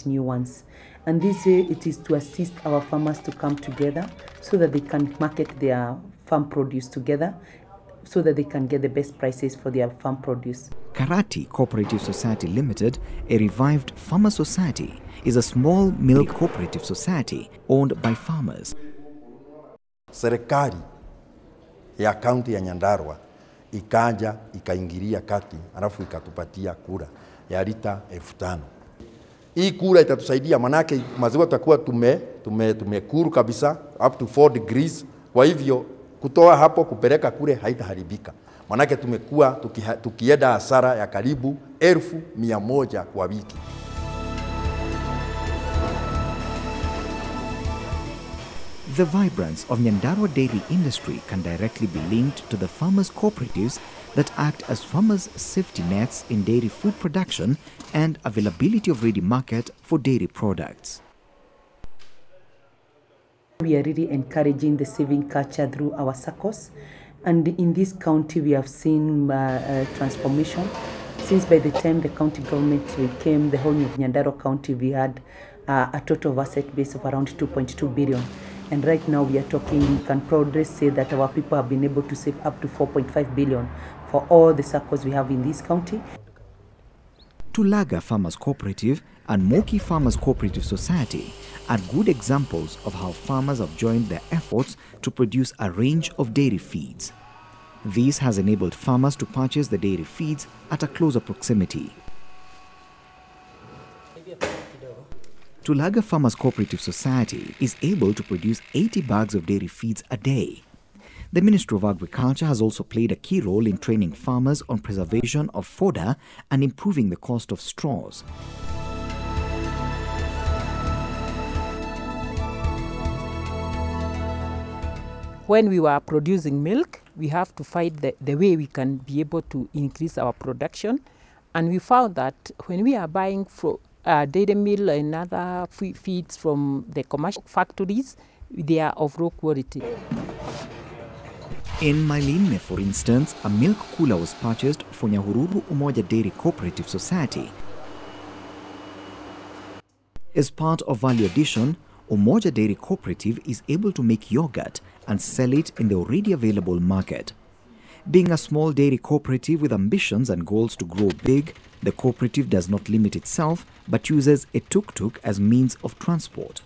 new ones. And this way it is to assist our farmers to come together so that they can market their farm produce together, so that they can get the best prices for their farm produce. Karati Cooperative Society Limited, a revived farmer society, is a small milk cooperative society owned by farmers. Serikali ya kaunti ya Nyandarua ikaja ikaingilia kati, alafu ikatupatia kura ya lita 5,000. Hii kura itatusaidia, manake maziwa tutakuwa tumekuru kabisa up to 4 degrees. Kwa hivyo kutoa hapo kupeleka kule haitaharibika, manake tumekuwa tukienda hasara ya karibu 1,100 kwa wiki. The vibrance of Nyandarua dairy industry can directly be linked to the farmers' cooperatives that act as farmers' safety nets in dairy food production and availability of ready market for dairy products. We are really encouraging the saving culture through our SACCOs, and in this county we have seen transformation. Since by the time the county government came, the whole of Nyandarua County, we had a total of asset base of around 2.2 billion. And right now we are talking, we can proudly say that our people have been able to save up to 4.5 billion for all the SACCOs we have in this county. Tulaga Farmers Cooperative and Moki Farmers Cooperative Society are good examples of how farmers have joined their efforts to produce a range of dairy feeds. This has enabled farmers to purchase the dairy feeds at a closer proximity. Tulaga Farmers Cooperative Society is able to produce 80 bags of dairy feeds a day. The Ministry of Agriculture has also played a key role in training farmers on preservation of fodder and improving the cost of straws. When we were producing milk, we have to find the way we can be able to increase our production. And we found that when we are buying dairy meal and other feeds from the commercial factories, they are of low quality. In Mailine, for instance, a milk cooler was purchased for Nyahururu Umoja Dairy Cooperative Society. As part of value addition, Umoja Dairy Cooperative is able to make yogurt and sell it in the already available market. Being a small dairy cooperative with ambitions and goals to grow big, the cooperative does not limit itself but uses a tuk-tuk as means of transport.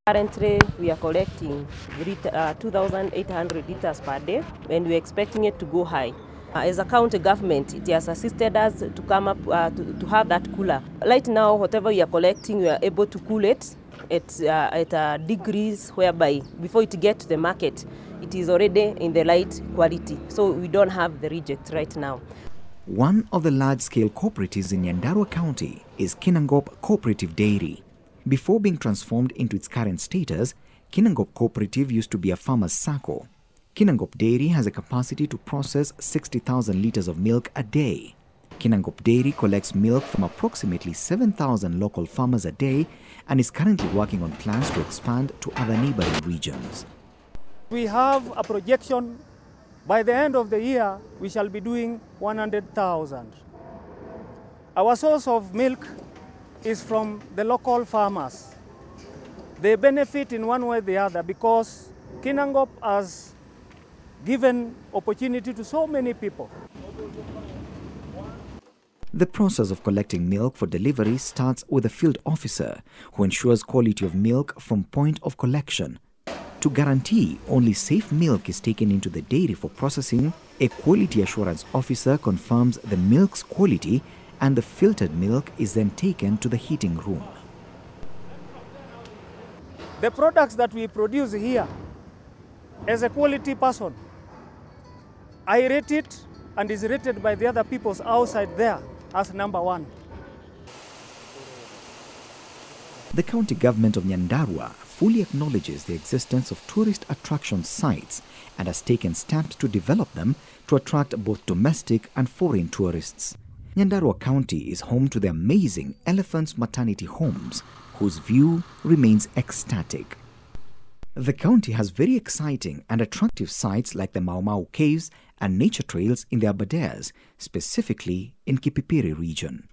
Currently, we are collecting 2,800 liters per day, and we're expecting it to go high. As a county government, it has assisted us to come up to have that cooler. Right now, whatever we are collecting, we are able to cool it at degrees whereby before it gets to the market, it is already in the right quality. So we don't have the reject right now. One of the large-scale cooperatives in Nyandarua County is Kinangop Cooperative Dairy. Before being transformed into its current status, Kinangop Cooperative used to be a farmer's SACCO. Kinangop Dairy has a capacity to process 60,000 liters of milk a day. Kinangop Dairy collects milk from approximately 7,000 local farmers a day and is currently working on plans to expand to other neighboring regions. We have a projection by the end of the year we shall be doing 100,000. Our source of milk is from the local farmers. They benefit in one way or the other because Kinangop has given opportunity to so many people. The process of collecting milk for delivery starts with a field officer who ensures quality of milk from point of collection. To guarantee only safe milk is taken into the dairy for processing, a quality assurance officer confirms the milk's quality and the filtered milk is then taken to the heating room. The products that we produce here, as a quality person, I rate it and is rated by the other peoples outside there as #1. The county government of Nyandarua fully acknowledges the existence of tourist attraction sites and has taken steps to develop them to attract both domestic and foreign tourists. Nyandarua County is home to the amazing Elephants Maternity Homes, whose view remains ecstatic. The county has very exciting and attractive sites like the Mau Mau Caves and nature trails in the Aberdares, specifically in Kipipiri region.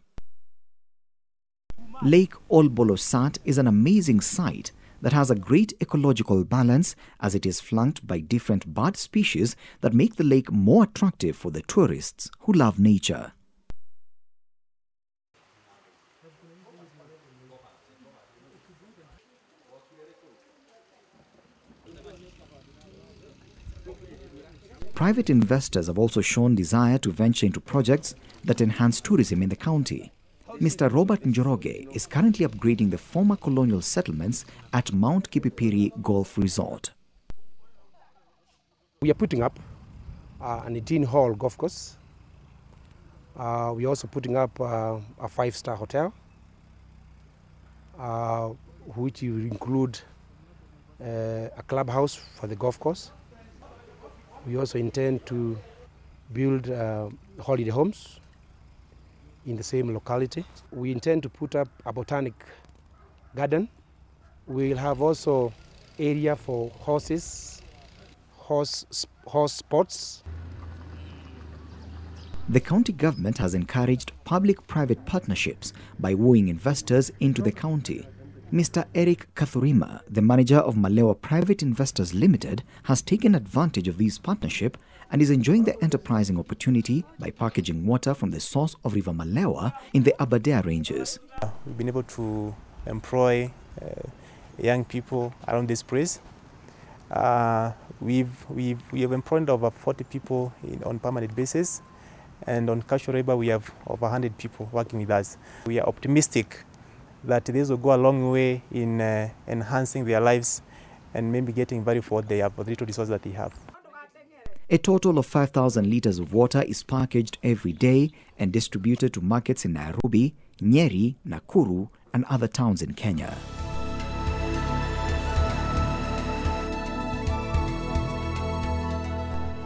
Lake Olbolosat is an amazing site that has a great ecological balance as it is flanked by different bird species that make the lake more attractive for the tourists who love nature. Private investors have also shown desire to venture into projects that enhance tourism in the county. Mr. Robert Njoroge is currently upgrading the former colonial settlements at Mount Kipipiri Golf Resort. We are putting up an 18-hole golf course. We are also putting up a 5-star hotel, which will include a clubhouse for the golf course. We also intend to build holiday homes in the same locality. We intend to put up a botanic garden. We will have also area for horse sports. The county government has encouraged public-private partnerships by wooing investors into the county. Mr. Eric Kathurima, the manager of Malewa Private Investors Limited, has taken advantage of this partnership and is enjoying the enterprising opportunity by packaging water from the source of River Malewa in the Aberdare Ranges. We've been able to employ young people around this place. We have employed over 40 people on permanent basis, and on casual labor we have over 100 people working with us. We are optimistic that this will go a long way in enhancing their lives and maybe getting value for what they have, for the little resources that they have. A total of 5,000 litres of water is packaged every day and distributed to markets in Nairobi, Nyeri, Nakuru and other towns in Kenya.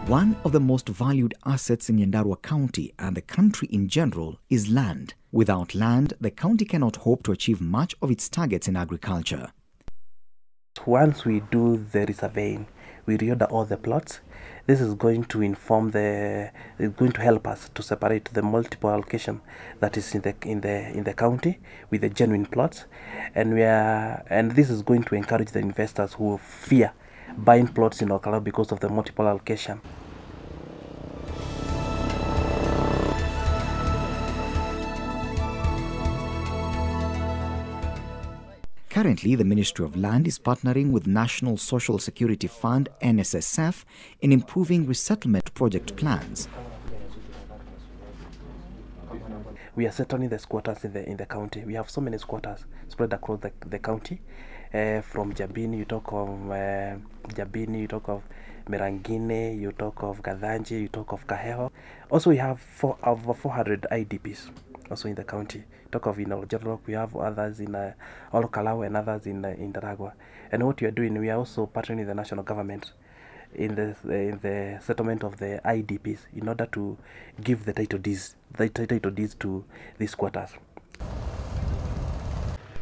One of the most valued assets in Nyandarua County and the country in general is land. Without land, the county cannot hope to achieve much of its targets in agriculture. Once we do the resurveying, we reorder all the plots. This is going to help us to separate the multiple allocation that is in the county with the genuine plots, and this is going to encourage the investors who fear buying plots in Okala because of the multiple allocation. Currently, the Ministry of Land is partnering with National Social Security Fund (NSSF) in improving resettlement project plans. We are settling the squatters in the county. We have so many squatters spread across the county. From Jabini, you talk of Merangine, you talk of Gadhanji, you talk of Kaheho. Also, we have over 400 IDPs also in the county. Talk of Olojorok, we have others in Olokalawa and others in Nyandarua. And what we are doing, we are also partnering with the national government in the settlement of the IDPs in order to give the title deeds to these squatters.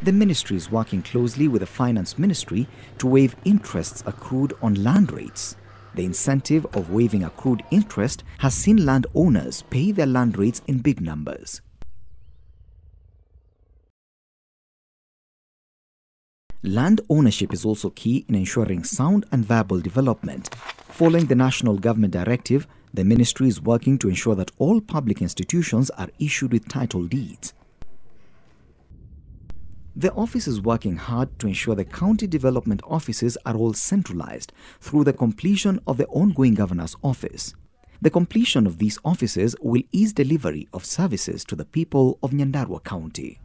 The ministry is working closely with the Finance Ministry to waive interests accrued on land rates. The incentive of waiving accrued interest has seen landowners pay their land rates in big numbers. Land ownership is also key in ensuring sound and viable development. Following the national government directive, the ministry is working to ensure that all public institutions are issued with title deeds. The office is working hard to ensure the county development offices are all centralized through the completion of the ongoing governor's office. The completion of these offices will ease delivery of services to the people of Nyandarua County.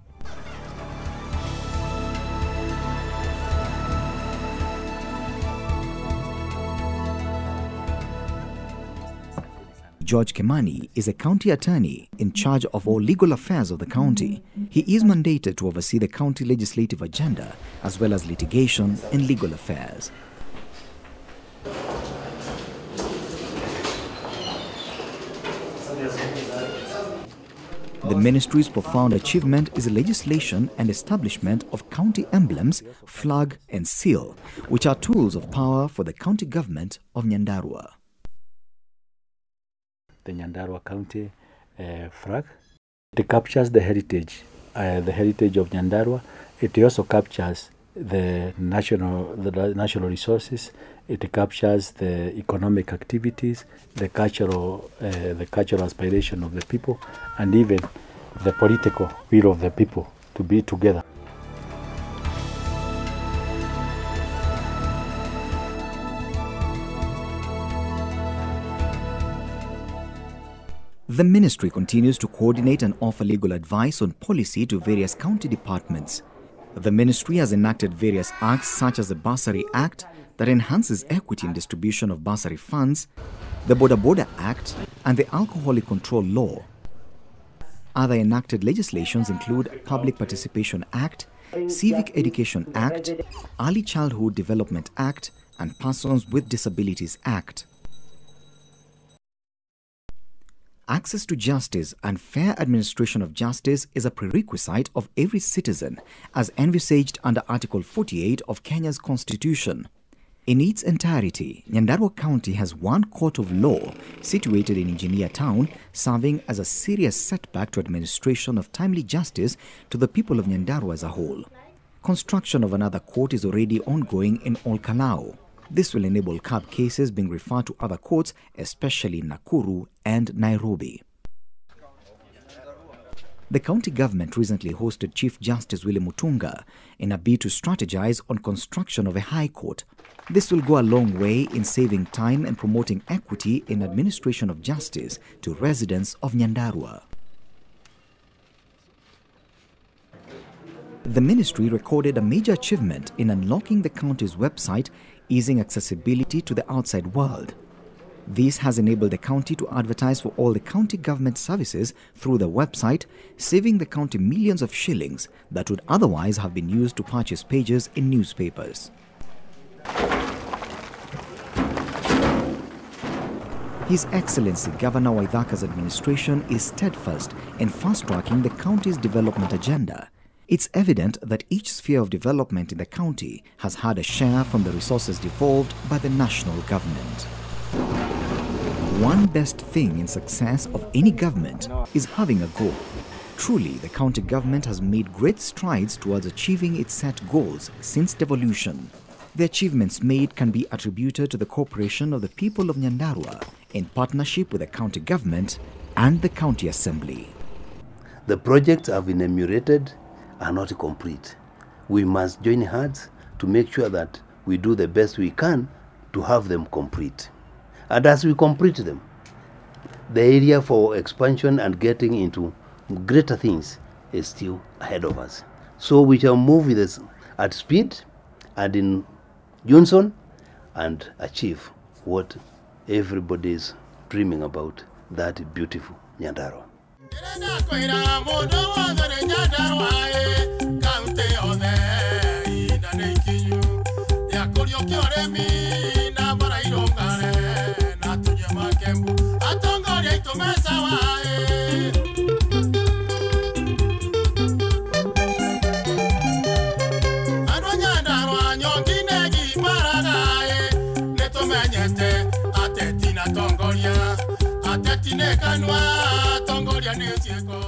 George Kimani is a county attorney in charge of all legal affairs of the county. He is mandated to oversee the county legislative agenda as well as litigation and legal affairs. The ministry's profound achievement is the legislation and establishment of county emblems, flag and seal, which are tools of power for the county government of Nyandarua. The Nyandarua County flag. It captures the heritage the heritage of Nyandarua. It also captures the national resources. It captures the economic activities, the cultural aspiration of the people, and even the political will of the people to be together. The ministry continues to coordinate and offer legal advice on policy to various county departments. The ministry has enacted various acts such as the Bursary Act that enhances equity in distribution of bursary funds, the Boda Boda Act, and the Alcoholic Control Law. Other enacted legislations include Public Participation Act, Civic Education Act, Early Childhood Development Act, and Persons with Disabilities Act. Access to justice and fair administration of justice is a prerequisite of every citizen, as envisaged under Article 48 of Kenya's Constitution. In its entirety, Nyandarua County has one court of law situated in Engineer Town, serving as a serious setback to administration of timely justice to the people of Nyandarua as a whole. Construction of another court is already ongoing in Olkalau. This will enable CAB cases being referred to other courts, especially in Nakuru and Nairobi. The county government recently hosted Chief Justice William Mutunga in a bid to strategize on construction of a high court. This will go a long way in saving time and promoting equity in administration of justice to residents of Nyandarua. The ministry recorded a major achievement in unlocking the county's website, easing accessibility to the outside world. This has enabled the county to advertise for all the county government services through the website, saving the county millions of shillings that would otherwise have been used to purchase pages in newspapers. His Excellency Governor Waithaka's administration is steadfast in fast-tracking the county's development agenda. It's evident that each sphere of development in the county has had a share from the resources devolved by the national government. One best thing in success of any government is having a goal. Truly, the county government has made great strides towards achieving its set goals since devolution. The achievements made can be attributed to the cooperation of the people of Nyandarua in partnership with the county government and the county assembly. The projects have been enumerated are not complete. We must join hands to make sure that we do the best we can to have them complete. And as we complete them, the area for expansion and getting into greater things is still ahead of us. So we shall move with this at speed and in unison and achieve what everybody is dreaming about, that beautiful Nyandarua. Atetina tongoria, atetina kanwa, tongoria nesieko.